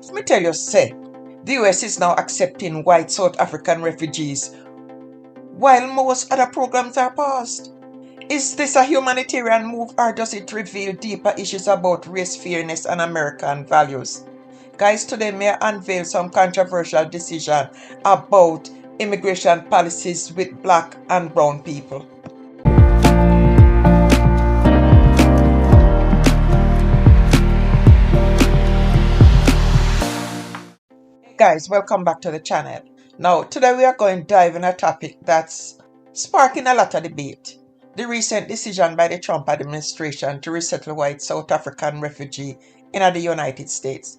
Let me tell you, say, the US is now accepting white South African refugees while most other programs are paused. Is this a humanitarian move, or does it reveal deeper issues about race fairness and American values? Guys, today may I unveil some controversial decision about immigration policies with black and brown people. Hey guys, welcome back to the channel. Now, today we are going to dive in a topic that's sparking a lot of debate. The recent decision by the Trump administration to resettle white South African refugees in the United States.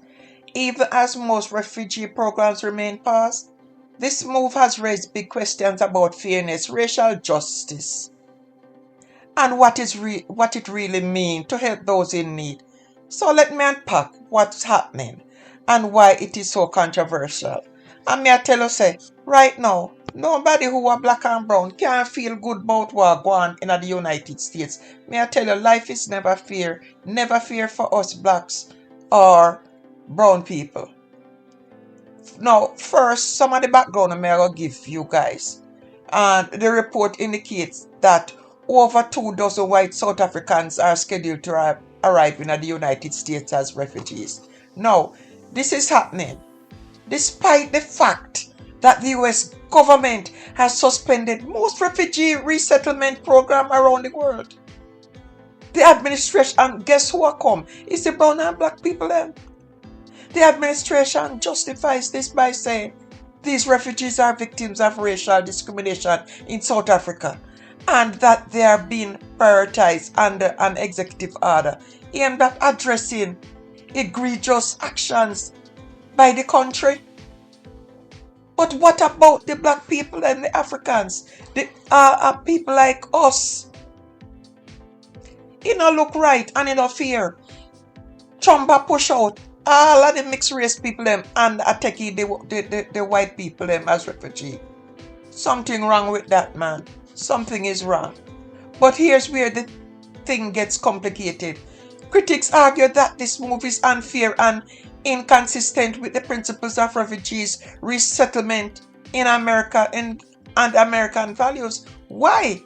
Even as most refugee programs remain paused, this move has raised big questions about fairness, racial justice, and what it really means to help those in need. So let me unpack what's happening and why it is so controversial. And may I tell you, say, right now, nobody who are black and brown can feel good about what going on in the United States. May I tell you, life is never fair for us blacks or brown people. Now, first, some of the background I'm going to give you guys. And the report indicates that over 24 white South Africans are scheduled to arrive in the United States as refugees. Now, this is happening despite the fact that the US government has suspended most refugee resettlement programs around the world. The administration, and guess who come? It's the brown and black people then. The administration justifies this by saying these refugees are victims of racial discrimination in South Africa and that they are being prioritized under an executive order aimed at addressing egregious actions by the country. But what about the black people and the Africans? The people like us. It don't look right and it don't fair. Trump push out all of the mixed race people them and attack the white people them as refugee. Something wrong with that, man. Something is wrong. But here's where the thing gets complicated. Critics argue that this move is unfair and inconsistent with the principles of refugees resettlement in America and American values. Why?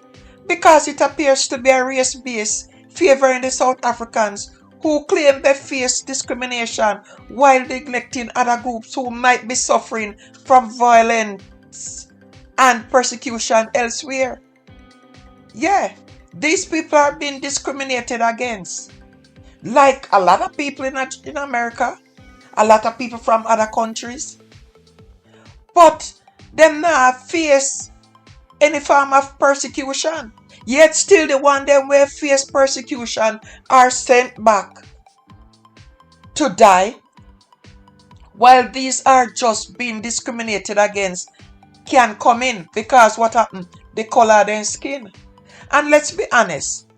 Because it appears to be a race-based favoring the South Africans who claim they face discrimination while neglecting other groups who might be suffering from violence and persecution elsewhere. Yeah, these people are being discriminated against. Like a lot of people in America, a lot of people from other countries. But them not face any form of persecution. Yet still the one them who face persecution are sent back to die. While these are just being discriminated against can come in because what happened? The color of their skin. And let's be honest,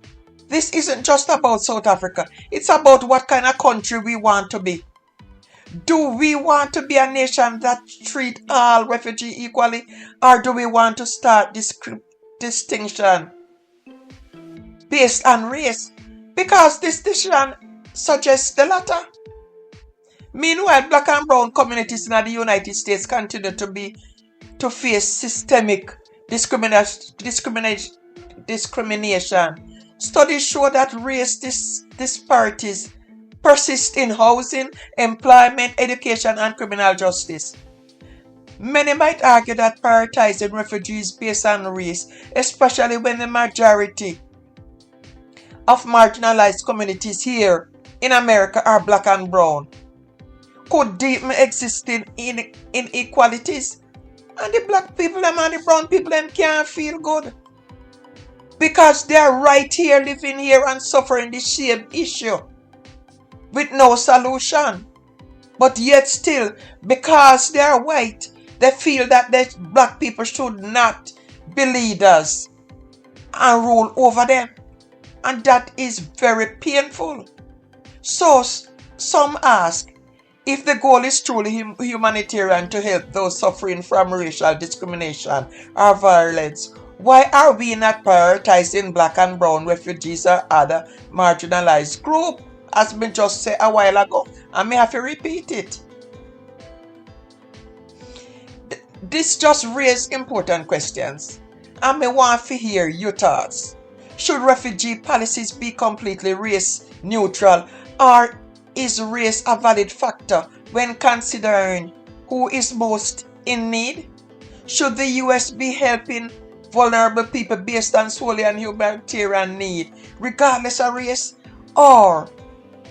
this isn't just about South Africa. It's about what kind of country we want to be. Do we want to be a nation that treats all refugees equally, or do we want to start distinction based on race? Because this decision suggests the latter. Meanwhile, black and brown communities in the United States continue to face systemic discrimination. Studies show that race disparities persist in housing, employment, education, and criminal justice. Many might argue that prioritizing refugees based on race, especially when the majority of marginalized communities here in America are black and brown, could deepen existing inequalities. And the black people and the brown people can't feel good. Because they are right here, living here and suffering the same issue with no solution. But yet still, because they are white, they feel that the black people should not be leaders and rule over them. And that is very painful. So some ask, if the goal is truly humanitarian to help those suffering from racial discrimination or violence, why are we not prioritizing black and brown refugees or other marginalized groups, as me just said a while ago? I may have to repeat it. This just raises important questions, and me want to hear your thoughts. Should refugee policies be completely race neutral, or is race a valid factor when considering who is most in need? Should the US be helping vulnerable people based on solely on humanitarian need, regardless of race? Or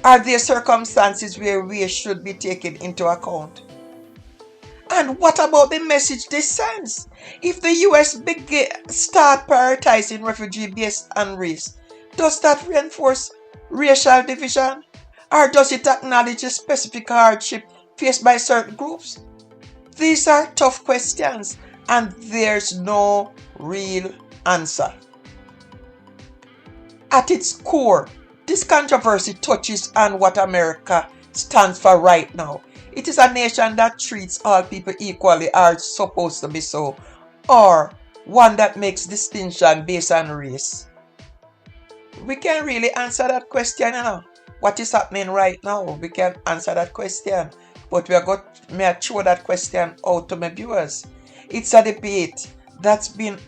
are there circumstances where race should be taken into account? And what about the message this sends? If the US start prioritizing refugee based on race, does that reinforce racial division? Or does it acknowledge the specific hardship faced by certain groups? These are tough questions, and there's no real answer. At its core, this controversy touches on what America stands for right now. It is a nation that treats all people equally, or supposed to be so, or one that makes distinction based on race. We can really answer that question, What is happening right now? We can answer that question, but we are going to throw that question out to my viewers. It's a debate that's been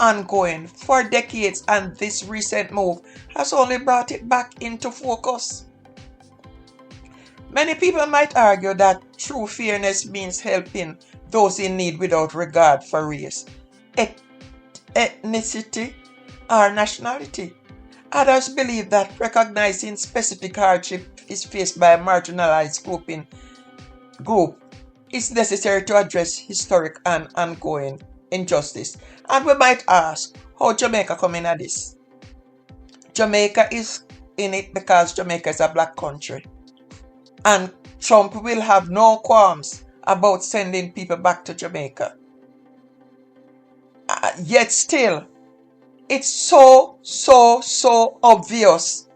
ongoing for decades, and this recent move has only brought it back into focus. Many people might argue that true fairness means helping those in need without regard for race, ethnicity, or nationality. Others believe that recognizing specific hardship is faced by a marginalized group is necessary to address historic and ongoing injustice. And we might ask, how Jamaica come in at this? Jamaica is in it because Jamaica is a black country. And Trump will have no qualms about sending people back to Jamaica. Yet still, it's so obvious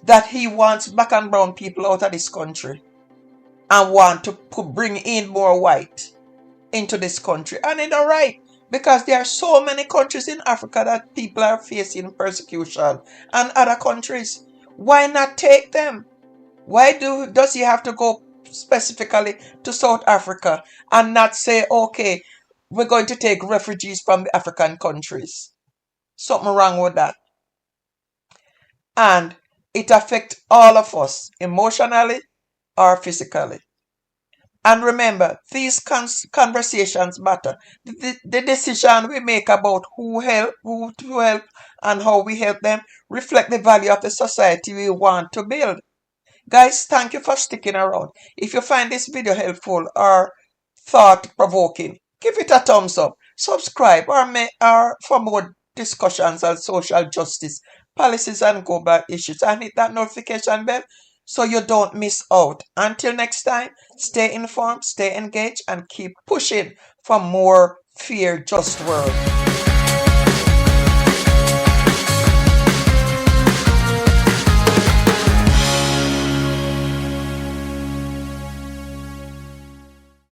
that he wants black and brown people out of this country and want to bring in more white into this country. And it's all right, because there are so many countries in Africa that people are facing persecution, and other countries. Why not take them? Why does he have to go specifically to South Africa and not say, okay, we're going to take refugees from the African countries? Something wrong with that. And it affects all of us, emotionally or physically. And remember, these conversations matter. The decision we make about who to help, and how we help them reflect the value of the society we want to build. Guys, thank you for sticking around. If you find this video helpful or thought-provoking, give it a thumbs up, subscribe, or for more discussions on social justice, policies, and global issues, and hit that notification bell so you don't miss out. Until next time, stay informed, stay engaged, and keep pushing for more fair, just world.